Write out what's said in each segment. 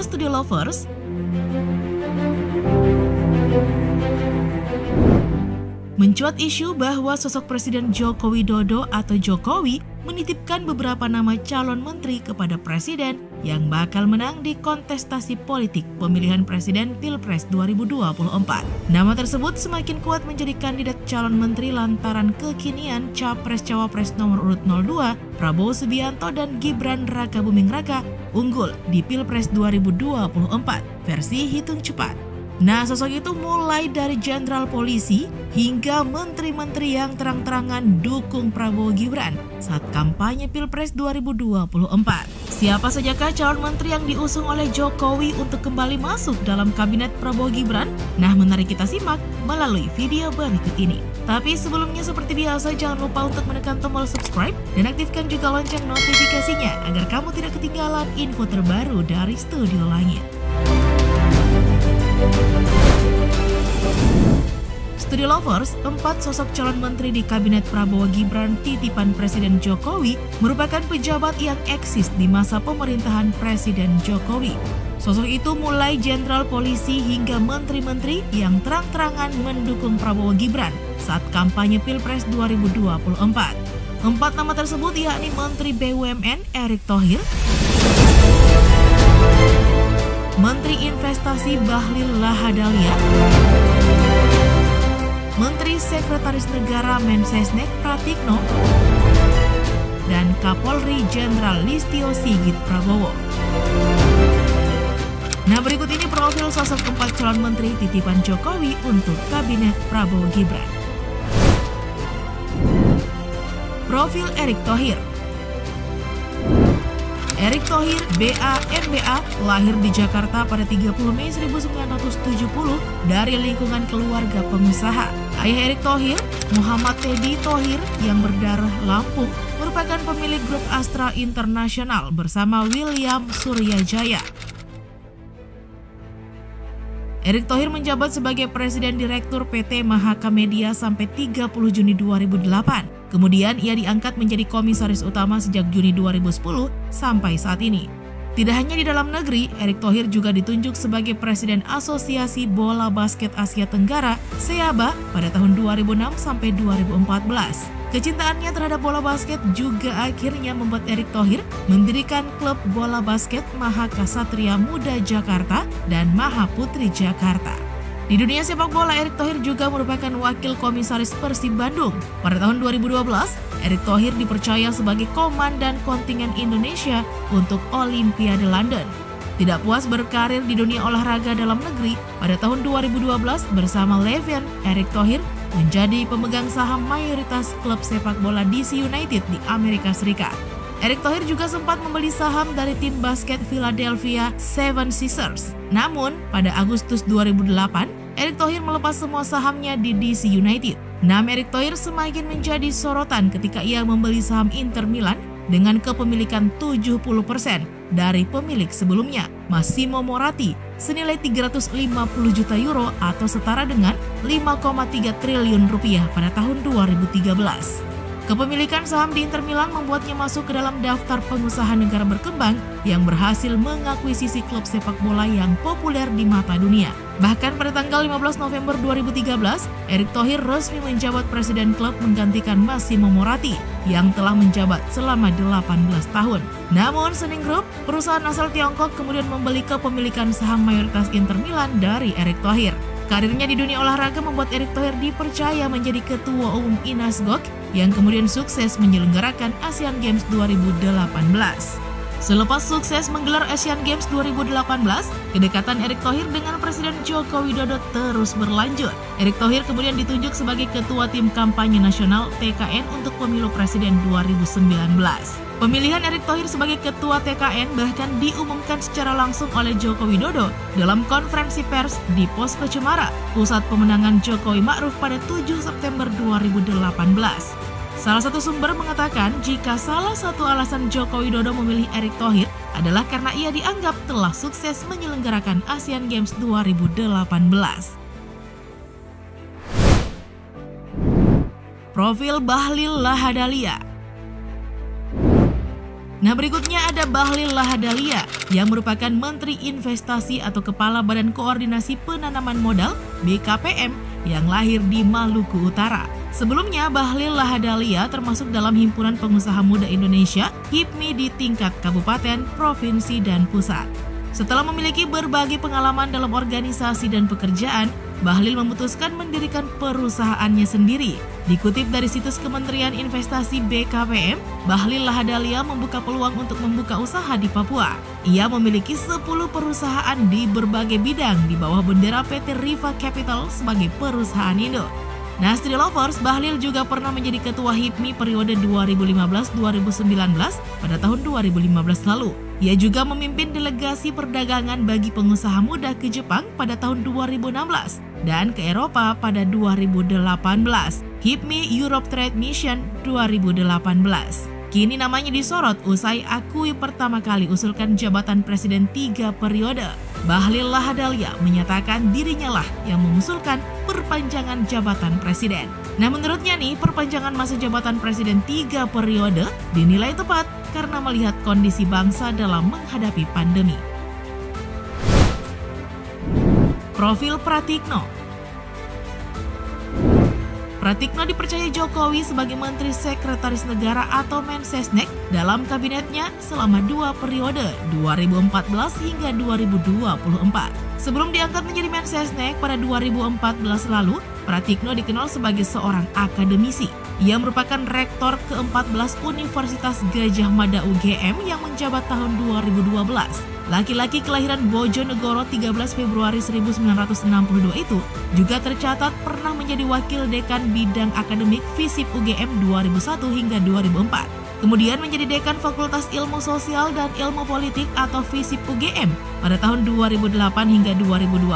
Studio Lovers. Mencuat isu bahwa sosok Presiden Joko Widodo atau Jokowi menitipkan beberapa nama calon menteri kepada Presiden yang bakal menang di kontestasi politik pemilihan Presiden Pilpres 2024. Nama tersebut semakin kuat menjadi kandidat calon menteri lantaran kekinian Capres-Cawapres nomor urut 02, Prabowo Subianto dan Gibran Rakabuming Raka unggul di Pilpres 2024 versi hitung cepat. Nah, sosok itu mulai dari jenderal polisi hingga menteri-menteri yang terang-terangan dukung Prabowo Gibran saat kampanye Pilpres 2024. Siapa sajakah calon menteri yang diusung oleh Jokowi untuk kembali masuk dalam kabinet Prabowo Gibran? Nah, mari kita simak melalui video berikut ini. Tapi sebelumnya seperti biasa jangan lupa untuk menekan tombol subscribe dan aktifkan juga lonceng notifikasinya agar kamu tidak ketinggalan info terbaru dari Studio Langit. Studio Lovers, 4 sosok calon menteri di kabinet Prabowo Gibran titipan Presiden Jokowi merupakan pejabat yang eksis di masa pemerintahan Presiden Jokowi. Sosok itu mulai jenderal polisi hingga menteri-menteri yang terang-terangan mendukung Prabowo Gibran saat kampanye Pilpres 2024. 4 nama tersebut yakni Menteri BUMN Erick Thohir, Menteri Investasi Bahlil Lahadalia, Menteri Sekretaris Negara Mensesnek Pratikno, dan Kapolri Jenderal Listio Sigit Prabowo. Nah, berikut ini profil sosok 4 calon menteri titipan Jokowi untuk kabinet Prabowo Gibran. Profil Erick Thohir. Erick Thohir, BA, MBA, lahir di Jakarta pada 30 Mei 1970 dari lingkungan keluarga pengusaha. Ayah Erick Thohir, Muhammad Teddy Thohir yang berdarah Lampung, merupakan pemilik grup Astra International bersama William Suryajaya. Erick Thohir menjabat sebagai Presiden Direktur PT Mahaka Media sampai 30 Juni 2008. Kemudian ia diangkat menjadi komisaris utama sejak Juni 2010 sampai saat ini. Tidak hanya di dalam negeri, Erick Thohir juga ditunjuk sebagai Presiden Asosiasi Bola Basket Asia Tenggara (SEABA) pada tahun 2006 sampai 2014. Kecintaannya terhadap bola basket juga akhirnya membuat Erick Thohir mendirikan klub bola basket Mahaka Satria Muda Jakarta dan Maha Putri Jakarta. Di dunia sepak bola, Erick Thohir juga merupakan wakil komisaris Persib Bandung. Pada tahun 2012, Erick Thohir dipercaya sebagai komandan kontingen Indonesia untuk Olimpiade London. Tidak puas berkarir di dunia olahraga dalam negeri, pada tahun 2012 bersama Levin, Erick Thohir menjadi pemegang saham mayoritas klub sepak bola DC United di Amerika Serikat. Erick Thohir juga sempat membeli saham dari tim basket Philadelphia 76ers. Namun, pada Agustus 2008, Erick Thohir melepas semua sahamnya di DC United. Nama Erick Thohir semakin menjadi sorotan ketika ia membeli saham Inter Milan dengan kepemilikan 70% dari pemilik sebelumnya, Massimo Moratti, senilai 350 juta euro atau setara dengan 5,3 triliun rupiah pada tahun 2013. Kepemilikan saham di Inter Milan membuatnya masuk ke dalam daftar pengusaha negara berkembang yang berhasil mengakuisisi klub sepak bola yang populer di mata dunia. Bahkan pada tanggal 15 November 2013, Erick Thohir resmi menjabat presiden klub menggantikan Massimo Moratti yang telah menjabat selama 18 tahun. Namun Suning Group, perusahaan asal Tiongkok, kemudian membeli kepemilikan saham mayoritas Inter Milan dari Erick Thohir. Karirnya di dunia olahraga membuat Erick Thohir dipercaya menjadi ketua umum INASGOC yang kemudian sukses menyelenggarakan Asian Games 2018. Selepas sukses menggelar Asian Games 2018, kedekatan Erick Thohir dengan Presiden Joko Widodo terus berlanjut. Erick Thohir kemudian ditunjuk sebagai Ketua Tim Kampanye Nasional TKN untuk Pemilu Presiden 2019. Pemilihan Erick Thohir sebagai Ketua TKN bahkan diumumkan secara langsung oleh Joko Widodo dalam konferensi pers di Posko Cemara, pusat pemenangan Jokowi Ma'ruf pada 7 September 2018. Salah satu sumber mengatakan jika salah satu alasan Joko Widodo memilih Erick Thohir adalah karena ia dianggap telah sukses menyelenggarakan Asian Games 2018. Profil Bahlil Lahadalia. Nah, berikutnya ada Bahlil Lahadalia yang merupakan Menteri Investasi atau Kepala Badan Koordinasi Penanaman Modal BKPM yang lahir di Maluku Utara. Sebelumnya, Bahlil Lahadalia termasuk dalam Himpunan Pengusaha Muda Indonesia (HIPMI) di tingkat kabupaten, provinsi, dan pusat. Setelah memiliki berbagai pengalaman dalam organisasi dan pekerjaan, Bahlil memutuskan mendirikan perusahaannya sendiri. Dikutip dari situs Kementerian Investasi BKPM, Bahlil Lahadalia membuka peluang untuk membuka usaha di Papua. Ia memiliki 10 perusahaan di berbagai bidang di bawah bendera PT Riva Capital sebagai perusahaan induk. Nah, Studi Lovers, Bahlil juga pernah menjadi Ketua HIPMI periode 2015-2019 pada tahun 2015 lalu. Ia juga memimpin delegasi perdagangan bagi pengusaha muda ke Jepang pada tahun 2016 dan ke Eropa pada 2018. HIPMI Europe Trade Mission 2018. Kini namanya disorot usai akui pertama kali usulkan jabatan presiden 3 periode. Bahlil Lahadalia menyatakan dirinya lah yang mengusulkan perpanjangan jabatan presiden. Nah, menurutnya nih, perpanjangan masa jabatan presiden 3 periode dinilai tepat karena melihat kondisi bangsa dalam menghadapi pandemi. Profil Pratikno. Pratikno dipercaya Jokowi sebagai Menteri Sekretaris Negara atau Mensesnek dalam kabinetnya selama 2 periode 2014 hingga 2024. Sebelum diangkat menjadi Mensesnek pada 2014 lalu, Pratikno dikenal sebagai seorang akademisi. Ia merupakan rektor ke-14 Universitas Gadjah Mada UGM yang menjabat tahun 2012. Laki-laki kelahiran Bojonegoro 13 Februari 1962 itu juga tercatat pernah menjadi wakil dekan bidang akademik FISIP UGM 2001 hingga 2004. Kemudian menjadi dekan Fakultas Ilmu Sosial dan Ilmu Politik atau FISIP UGM pada tahun 2008 hingga 2012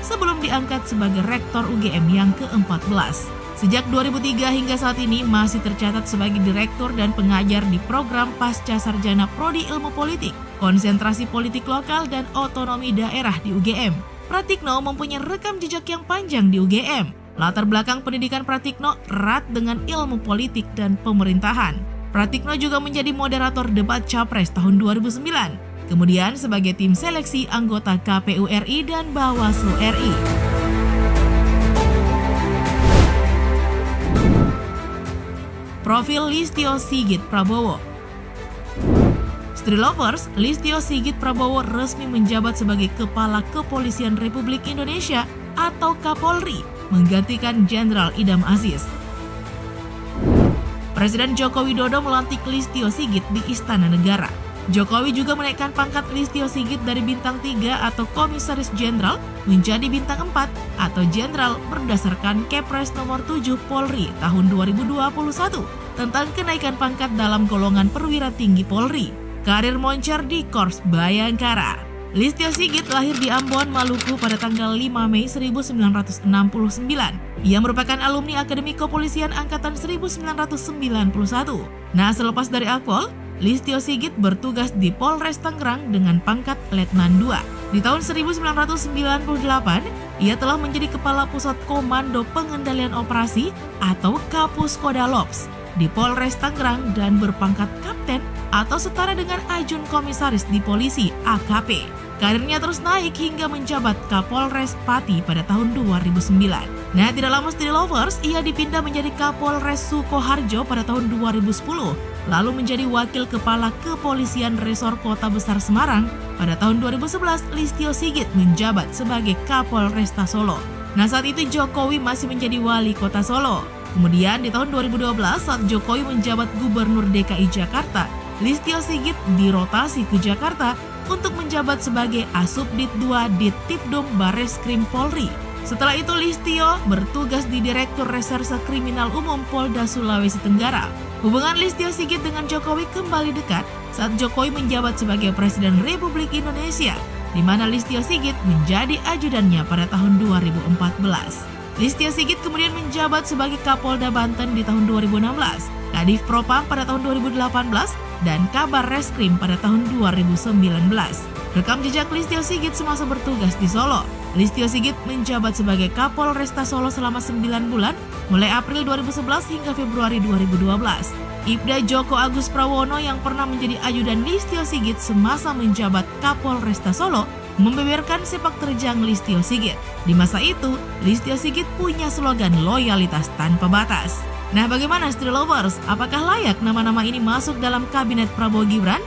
sebelum diangkat sebagai rektor UGM yang ke-14. Sejak 2003 hingga saat ini masih tercatat sebagai direktur dan pengajar di program Pasca Sarjana Prodi Ilmu Politik, Konsentrasi Politik Lokal dan Otonomi Daerah di UGM. Pratikno mempunyai rekam jejak yang panjang di UGM. Latar belakang pendidikan Pratikno erat dengan ilmu politik dan pemerintahan. Pratikno juga menjadi moderator debat Capres tahun 2009. Kemudian sebagai tim seleksi anggota KPU RI dan Bawaslu RI. Profil Listio Sigit Prabowo. Studi Lovers, Listio Sigit Prabowo resmi menjabat sebagai Kepala Kepolisian Republik Indonesia atau Kapolri, menggantikan Jenderal Idam Aziz. Presiden Joko Widodo melantik Listio Sigit di Istana Negara. Jokowi juga menaikkan pangkat Listio Sigit dari bintang 3 atau Komisaris Jenderal menjadi bintang 4 atau Jenderal berdasarkan Kepres nomor 7 Polri tahun 2021 tentang kenaikan pangkat dalam golongan perwira tinggi Polri. Karir moncer di Korps Bayangkara. Listio Sigit lahir di Ambon, Maluku pada tanggal 5 Mei 1969. Ia merupakan alumni Akademi Kepolisian Angkatan 1991. Nah, selepas dari Akpol, Listio Sigit bertugas di Polres Tangerang dengan pangkat Letnan 2. Di tahun 1998, ia telah menjadi Kepala Pusat Komando Pengendalian Operasi atau Kapuskoda-Lops di Polres Tangerang dan berpangkat Kapten atau setara dengan Ajun Komisaris di Polisi AKP. Karirnya terus naik hingga menjabat Kapolres Pati pada tahun 2009. Nah, tidak lama Studi Lovers, ia dipindah menjadi Kapolres Sukoharjo pada tahun 2010, lalu menjadi Wakil Kepala Kepolisian Resor Kota Besar Semarang. Pada tahun 2011, Listio Sigit menjabat sebagai Kapolresta Solo. Nah, saat itu Jokowi masih menjadi Wali Kota Solo. Kemudian di tahun 2012, saat Jokowi menjabat Gubernur DKI Jakarta, Listio Sigit dirotasi ke Jakarta untuk menjabat sebagai Asubdit 2 Dittipdum Barreskrim Polri. Setelah itu Listio bertugas di Direktur Reserse Kriminal Umum Polda Sulawesi Tenggara. Hubungan Listio Sigit dengan Jokowi kembali dekat saat Jokowi menjabat sebagai Presiden Republik Indonesia, di mana Listio Sigit menjadi ajudannya pada tahun 2014. Listio Sigit kemudian menjabat sebagai Kapolda Banten di tahun 2016, Kadif Propam pada tahun 2018, dan Kabar Reskrim pada tahun 2019. Rekam jejak Listio Sigit semasa bertugas di Solo. Listio Sigit menjabat sebagai Kapolresta Solo selama 9 bulan, mulai April 2011 hingga Februari 2012. Ibda Joko Agus Prawono yang pernah menjadi ajudan Listio Sigit semasa menjabat Kapolresta Solo membeberkan sepak terjang Listio Sigit. Di masa itu, Listio Sigit punya slogan loyalitas tanpa batas. Nah, bagaimana Studio Lovers? Apakah layak nama-nama ini masuk dalam kabinet Prabowo Gibran?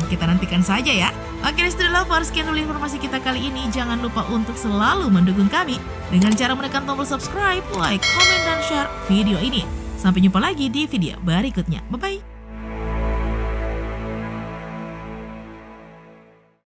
Kita nantikan saja ya. Oke, Studio Lovers, sekian dulu informasi kita kali ini. Jangan lupa untuk selalu mendukung kami dengan cara menekan tombol subscribe, like, komen, dan share video ini. Sampai jumpa lagi di video berikutnya. Bye-bye.